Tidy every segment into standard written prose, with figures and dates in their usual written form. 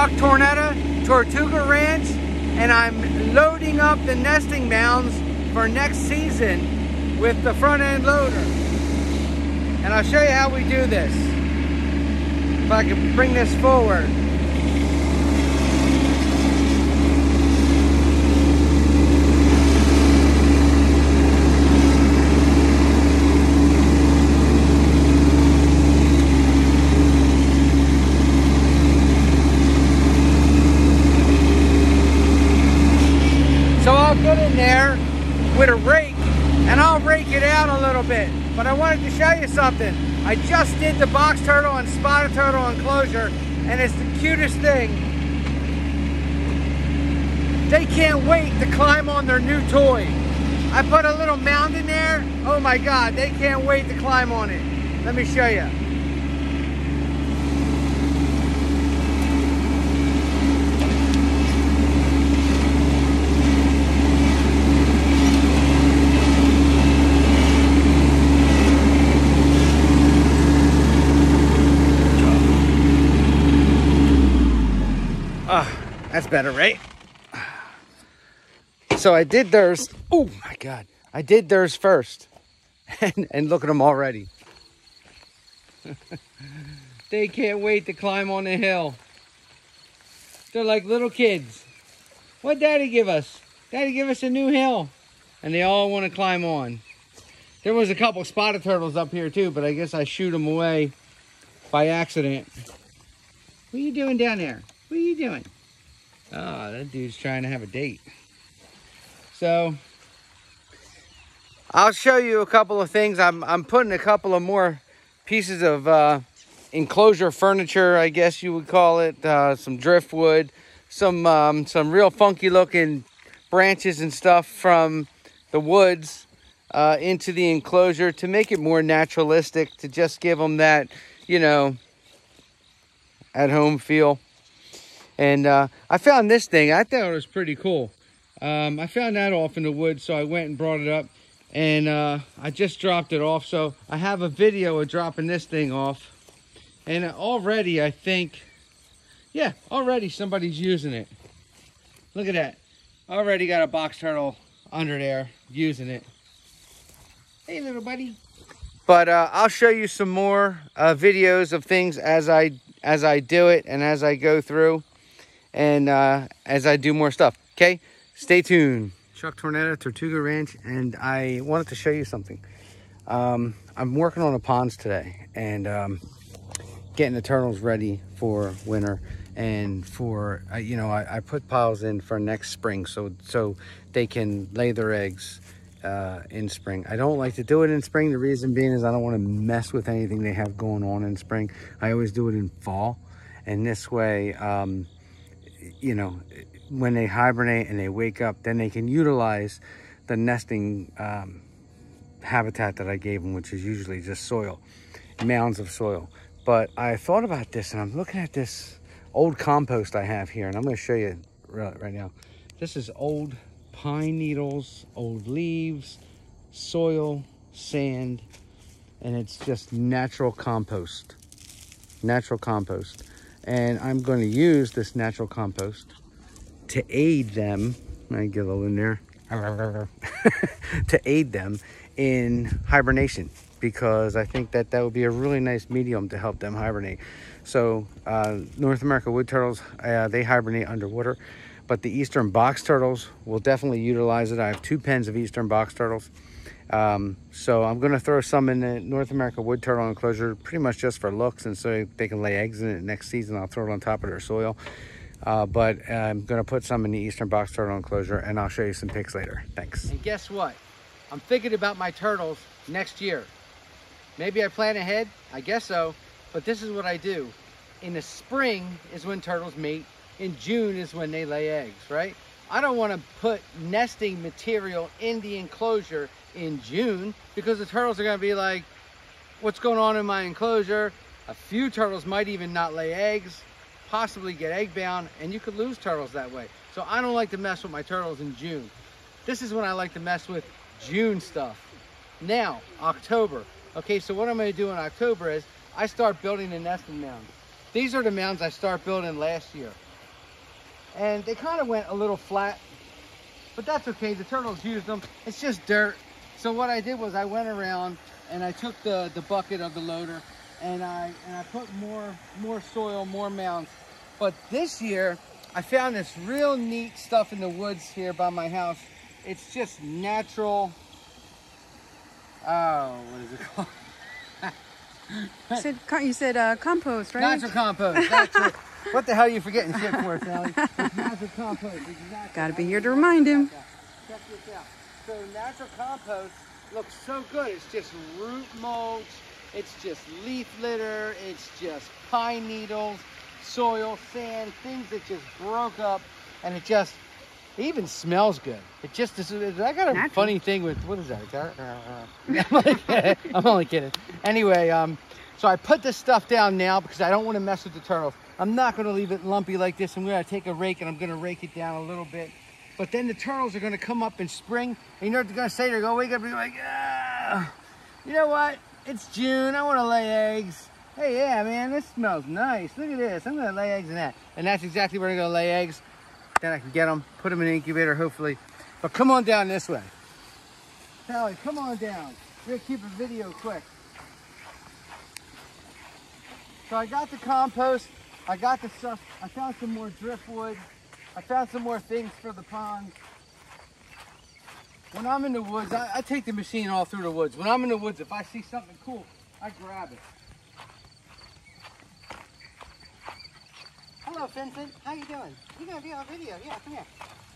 Chuck Tornetta, Tortuga Ranch, and I'm loading up the nesting mounds for next season with the front end loader. And I'll show you how we do this. If I can bring this forward. So I'll get in there with a rake and I'll rake it out a little bit. But I wanted to show you something. I just did the box turtle and spotted turtle enclosure and it's the cutest thing. They can't wait to climb on their new toy. I put a little mound in there. Oh my God, they can't wait to climb on it. Let me show you. That's better, right? So I did theirs. Oh my God. I did theirs first. And look at them already. They can't wait to climb on the hill. They're like little kids. What'd Daddy give us? Daddy give us a new hill. And they all want to climb on. There was a couple spotted turtles up here too, but I guess I shoot them away by accident. What are you doing down there? What are you doing? Oh, that dude's trying to have a date. So, I'll show you a couple of things. I'm putting a couple of more pieces of enclosure furniture, I guess you would call it. Some driftwood, some real funky looking branches and stuff from the woods into the enclosure to make it more naturalistic, to just give them that, you know, at home feel. And I found this thing. I thought it was pretty cool. I found that off in the woods, so I went and brought it up. And I just dropped it off. So I have a video of dropping this thing off. And already, I think, yeah, already somebody's using it. Look at that. Already got a box turtle under there using it. Hey, little buddy. But I'll show you some more videos of things as I do it and as I go through. And as I do more stuff, okay? Stay tuned. Chuck Tornetta, Tortuga Ranch, and I wanted to show you something. I'm working on the ponds today and getting the turtles ready for winter and for, you know, I put piles in for next spring so they can lay their eggs in spring. I don't like to do it in spring. The reason being is I don't want to mess with anything they have going on in spring. I always do it in fall, and this way, you know, when they hibernate and they wake up, then they can utilize the nesting habitat that I gave them, which is usually just soil, mounds of soil. But I thought about this, and I'm looking at this old compost I have here, and I'm going to show you right now. This is old pine needles, old leaves, soil, sand, and it's just natural compost. Natural compost. And I'm going to use this natural compost to aid them. I get a little in there. To aid them in hibernation, because I think that would be a really nice medium to help them hibernate. So North America wood turtles, they hibernate underwater, but the eastern box turtles will definitely utilize it. I have 2 pens of eastern box turtles. So I'm going to throw some in the North America wood turtle enclosure, pretty much just for looks, and so they can lay eggs in it next season. I'll throw it on top of their soil. But I'm going to put some in the eastern box turtle enclosure, and I'll show you some pics later. Thanks. And guess what? I'm thinking about my turtles next year. Maybe I plan ahead. I guess so. But this is what I do. In the spring is when turtles mate. In June is when they lay eggs, right? I don't want to put nesting material in the enclosure in June, because the turtles are going to be like, what's going on in my enclosure? A few turtles might even not lay eggs, possibly get egg bound, and you could lose turtles that way. So I don't like to mess with my turtles in June. This is when I like to mess with June stuff. Now, October. Okay, so what I'm going to do in October is I start building the nesting mounds. These are the mounds I start building last year. and they kind of went a little flat, but that's okay. The turtles used them. It's just dirt. So what I did was I went around and I took the bucket of the loader and I put more soil, more mounds. But this year I found this real neat stuff in the woods here by my house. It's just natural. Oh, what is it called? You said compost, right? Natural compost. Natural. What the hell are you forgetting shit for, Sally? It's natural compost. Exactly. Gotta be here to remind him. Check this out. So natural compost looks so good. It's just root mulch. It's just leaf litter. It's just pine needles, soil, sand, things that just broke up, and it even smells good. It just is. I got a funny thing with, what is that? I'm only kidding. Anyway, so I put this stuff down now because I don't want to mess with the turtles. I'm not going to leave it lumpy like this. I'm going to take a rake and I'm going to rake it down a little bit. But then the turtles are going to come up in spring. And you know what they're going to say? They're going to wake up and be like, ah, you know what? It's June. I want to lay eggs. Hey, yeah, man, this smells nice. Look at this. I'm going to lay eggs in that. And that's exactly where I'm going to lay eggs. Then I can get them, put them in an incubator, hopefully. But come on down this way. Sally, come on down. We're going to keep a video quick. So I got the compost. I got the stuff. I found some more driftwood. I found some more things for the pond. When I'm in the woods, I take the machine all through the woods. When I'm in the woods, if I see something cool, I grab it. Hello, Vincent. How you doing? You gonna be on video? Yeah, come here.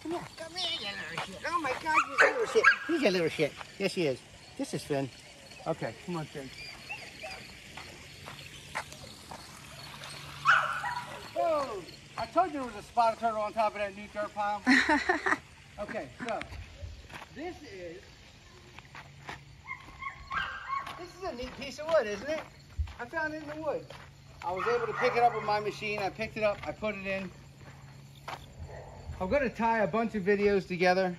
Come here. Come here, you little shit. Oh my God, you little shit. He's a little shit. Yes, he is. This is Finn. Okay, come on, Finn. Whoa! I told you there was a spotted turtle on top of that new dirt pile. Okay, so this is a neat piece of wood, isn't it? I found it in the woods. I was able to pick it up with my machine. I picked it up, I put it in. I'm going to tie a bunch of videos together,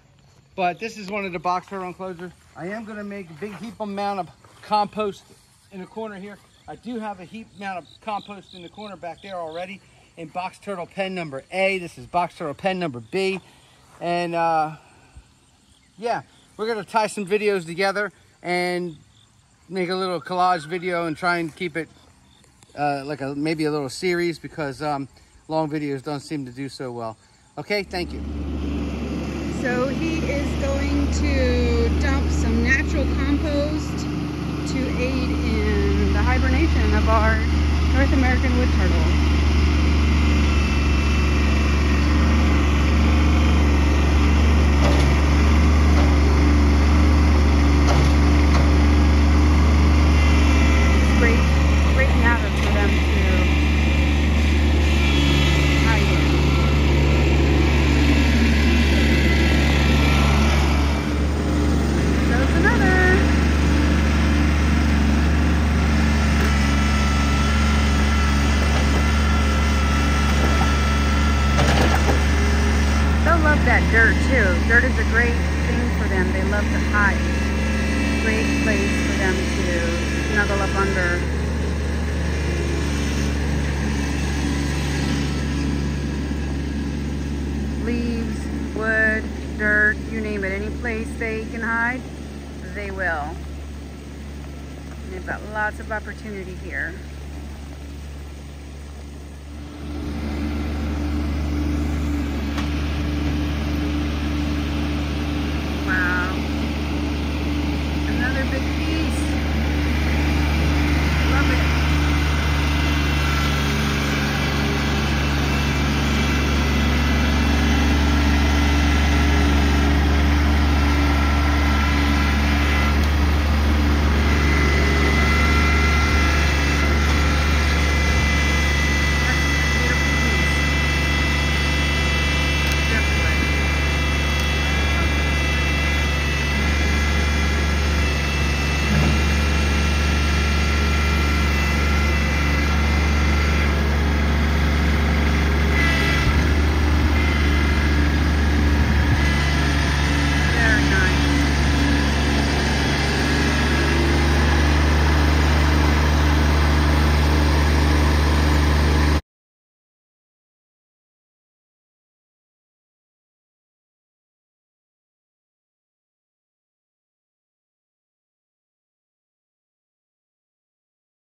but this is one of the box turtle enclosures. I am going to make a big heap amount of compost in the corner here. I do have a heap amount of compost in the corner back there already in box turtle pen number A. This is box turtle pen number B. And yeah, we're going to tie some videos together and make a little collage video and try and keep it like maybe a little series, because long videos don't seem to do so well. Okay, thank you. So he is going to dump some natural compost to aid in the hibernation of our North American wood turtle. That dirt too. Dirt is a great thing for them. They love to hide. Great place for them to snuggle up under. Leaves, wood, dirt, you name it. Any place they can hide, they will. And they've got lots of opportunity here.